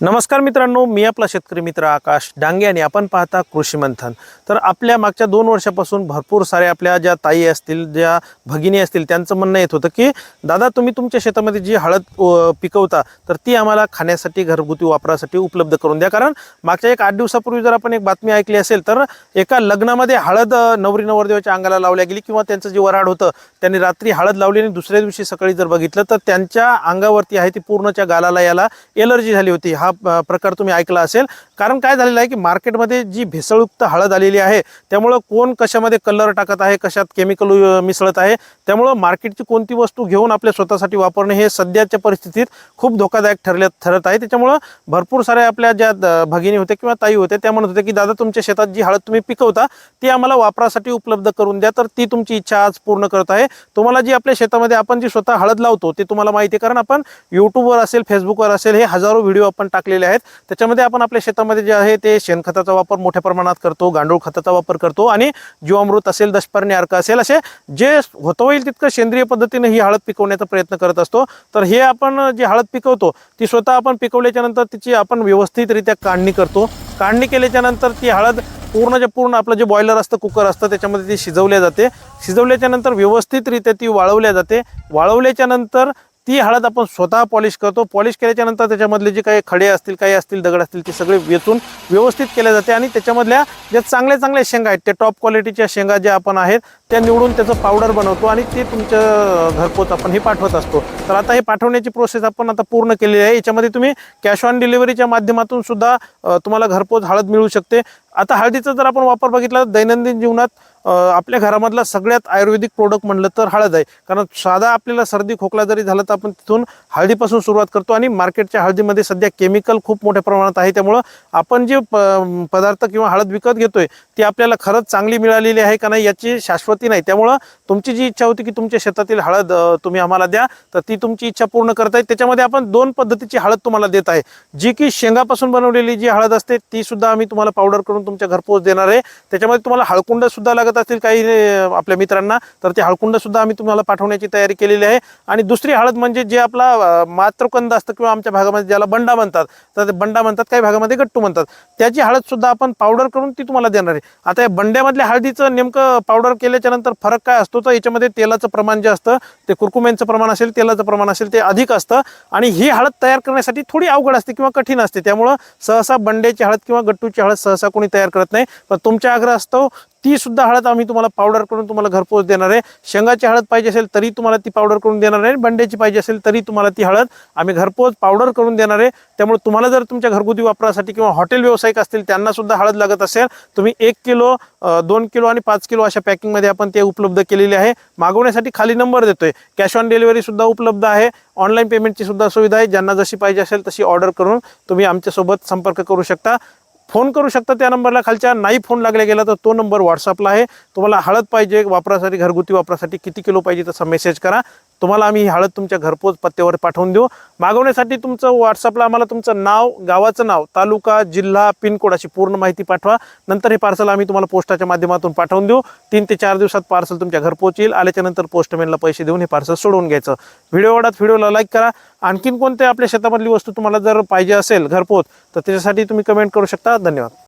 नमस्कार मित्रांनो, मी आपला शेतकरी मित्र आकाश डांगे आणि आपण पाहता कृषी मंथन। तर आपल्या मागच्या 2 वर्षापासून भरपूर सारे आपल्या ज्या ताई असतील, ज्या भगिनी असतील, त्यांचं म्हणणं येत होतं की दादा तुम्ही तुमच्या शेतामध्ये जी हळद पिकवता तर ती आम्हाला खाण्यासाठी घरगुती वापरासाठी उपलब्ध करून द्या। कारण मागच्या 8 दिवसापूर्वी जर आपण एक बातमी ऐकली असेल तर एका लग्नामध्ये हळद नवरी नवरदेवाच्या अंगाला लावल्या गेली किंवा त्यांचं जे वऱ्हाड होतं त्यांनी रात्री हळद लावली आणि दुसऱ्या दिवशी सकाळी जर बघितलं तर त्यांच्या अंगावरती आहे ती पूर्णच्या गालाला याला एलर्जी झाली होती। हा प्रकार तुम्ही ऐकला असेल। कारण काय झालेलं आहे की मार्केटमध्ये जी भेसळयुक्त हळद आलेली आहे त्यामुळे कोण कशामध्ये कलर टाकत आहे, कशात केमिकल मिसळत आहे, त्यामुळे मार्केटची कोणती वस्तू घेऊन आपल्या स्वतःसाठी वापरणे हे सध्याच्या परिस्थितीत खूप धोकादायक ठरत आहे। त्याच्यामुळे भरपूर सारे आपल्या ज्या भगिनी होते किंवा ताई होते त्या म्हणत होते की दादा तुमच्या शेतात जी हळद तुम्ही पिकवता ती आम्हाला वापरासाठी उपलब्ध करून द्या। तर ती तुमची इच्छा आज पूर्ण करत आहे। तुम्हाला जी आपल्या शेतामध्ये आपण जी स्वतः हळद लावतो ते तुम्हाला माहिती आहे, कारण आपण यूट्यूबवर असेल, फेसबुकवर असेल, हे हजारो व्हिडिओ आपण टाकलेले आहेत। त्याच्यामध्ये आपण आपल्या शेतामध्ये जे आहे ते शेणखताचा वापर मोठ्या प्रमाणात करतो, गांडूळ खताचा वापर करतो आणि जीवामृत असेल, दशपर्णी अर्क असेल, असे जे होता होईल तितकं सेंद्रिय पद्धतीने ही हळद पिकवण्याचा प्रयत्न करत असतो। तर हे आपण जी हळद पिकवतो ती स्वतः आपण पिकवल्याच्या नंतर तिची आपण व्यवस्थितरित्या काढणी करतो। काढणी केल्याच्या नंतर ती हळद पूर्ण आपलं जे बॉयलर असतं, कुकर असतं, त्याच्यामध्ये ती शिजवल्या जाते। शिजवल्याच्या नंतर व्यवस्थितरित्या ती वाळवल्या जाते। वाळवल्याच्या नंतर ती हळद आपण स्वतः पॉलिश करतो। पॉलिश केल्याच्या नंतर त्याच्यामधले जे काही खडे असतील, काही असतील, दगड असतील, ते सगळे वेचून व्यवस्थित केले जाते आणि त्याच्यामधल्या ज्या चांगल्या शेंगा आहेत, त्या टॉप क्वालिटीच्या शेंगा ज्या आपण आहेत त्या निवडून त्याचं पावडर बनवतो आणि ते तुमच्या घरपोच आपण हे पाठवत असतो। तर आता हे पाठवण्याची प्रोसेस आपण आता पूर्ण केलेली आहे। याच्यामध्ये तुम्ही कॅश ऑन डिलिव्हरीच्या माध्यमातून सुद्धा तुम्हाला घरपोच हळद मिळू शकते। आता हळदीचा जर आपण वापर बघितला तर दैनंदिन जीवनात आपल्या घरामधला सगळ्यात आयुर्वेदिक प्रोडक्ट म्हणलं तर हळद आहे। कारण साधा आपल्याला सर्दी खोकला जरी झाला तर आपण तिथून हळदीपासून सुरुवात करतो आणि मार्केटच्या हळदीमध्ये सध्या केमिकल खूप मोठ्या प्रमाणात आहे। त्यामुळे आपण जे पदार्थ किंवा हळद विकत घेतोय ती आपल्याला खरंच चांगली मिळालेली आहे का नाही याची शाश्वती नाही। त्यामुळे तुमची जी इच्छा होती की तुमच्या शेतातील हळद तुम्ही आम्हाला द्या, तर ती तुमची इच्छा पूर्ण करताय। त्याच्यामध्ये आपण 2 पद्धतीची हळद तुम्हाला देत आहे। जी की शेंगापासून बनवलेली जी हळद असते ती सुद्धा आम्ही तुम्हाला पावडर करून तुमच्या घरपोच देणार आहे। त्याच्यामध्ये तुम्हाला हळकुंड सुद्धा लागत असतील काही आपल्या मित्रांना, तर ते हळकुंड सुद्धा आम्ही तुम्हाला पाठवण्याची तयारी केलेली आहे। आणि दुसरी हळद म्हणजे जे आपला मात्रकंद असतं किंवा आमच्या भागामध्ये ज्याला बंडा म्हणतात, तर ते बंडा म्हणतात, काही भागामध्ये गट्टू म्हणतात, त्याची हळद सुद्धा आपण पावडर करून ती तुम्हाला देणार आहे। आता या बंड्यामधल्या हळदीचं नेमकं पावडर केल्याच्या नंतर फरक काय असतो, तर याच्यामध्ये तेलाचं प्रमाण जे असतं ते कुरकुम्यांचं प्रमाण असेल, तेलाचं प्रमाण असेल ते अधिक असतं आणि ही हळद तयार करण्यासाठी थोडी अवघड असते किंवा कठीण असते। त्यामुळे सहसा बंड्याची हळद किंवा गट्टूची हळद सहसा कोणी तयार करत नाही, पण तुमच्या आग्रह असतो ती सुद्धा हळद आम्ही तुम्हाला पावडर करून तुम्हाला घरपोच देणार आहे। शेंगाची हळद पाहिजे असेल तरी तुम्हाला ती पावडर करून देणार आहे, बंड्याची पाहिजे असेल तरी तुम्हाला ती हळद आम्ही घरपोच पावडर करून देणार आहे। त्यामुळे तुम्हाला जर तुमच्या घरगुती वापरासाठी किंवा हॉटेल व्यावसायिक असतील त्यांना सुद्धा हळद लागत असेल, तुम्ही 1 किलो 2 किलो आणि 5 किलो अशा पॅकिंगमध्ये आपण ते उपलब्ध केलेले आहे। मागवण्यासाठी खाली नंबर देतोय, कॅश ऑन डिलिव्हरी सुद्धा उपलब्ध आहे, ऑनलाईन पेमेंटची सुद्धा सुविधा आहे। ज्यांना जशी पाहिजे असेल तशी ऑर्डर करून तुम्ही आमच्यासोबत संपर्क करू शकता, फोन करू शकता त्या नंबरला खालच्या। नाही फोन लागला गेला तर तो नंबर व्हॉट्सअपला आहे। तुम्हाला हळद पाहिजे वापरासाठी, घरगुती वापरासाठी किती किलो पाहिजे तसा मेसेज करा, तुम्हाला आम्ही ही हळद तुमच्या घरपोच पत्त्यावर पाठवून देऊ। मागवण्यासाठी तुमचं व्हॉट्सअपला आम्हाला तुमचं नाव, गावाचं नाव, तालुका, जिल्हा, पिनकोड अशी पूर्ण माहिती पाठवा। नंतर हे पार्सल आम्ही तुम्हाला पोस्टाच्या माध्यमातून पाठवून देऊ। 3 ते 4 दिवसात पार्सल तुमच्या घरपोच येईल। आल्याच्या नंतर पोस्टमॅनला पैसे देऊन हे पार्सल सोडवून घ्यायचं। व्हिडिओ आवडत व्हिडिओला लाईक करा। आणखीन कोणत्या आपल्या शेतामधली वस्तू तुम्हाला जर पाहिजे असेल घरपोच तर त्याच्यासाठी तुम्ही कमेंट करू शकता। धन्यवाद।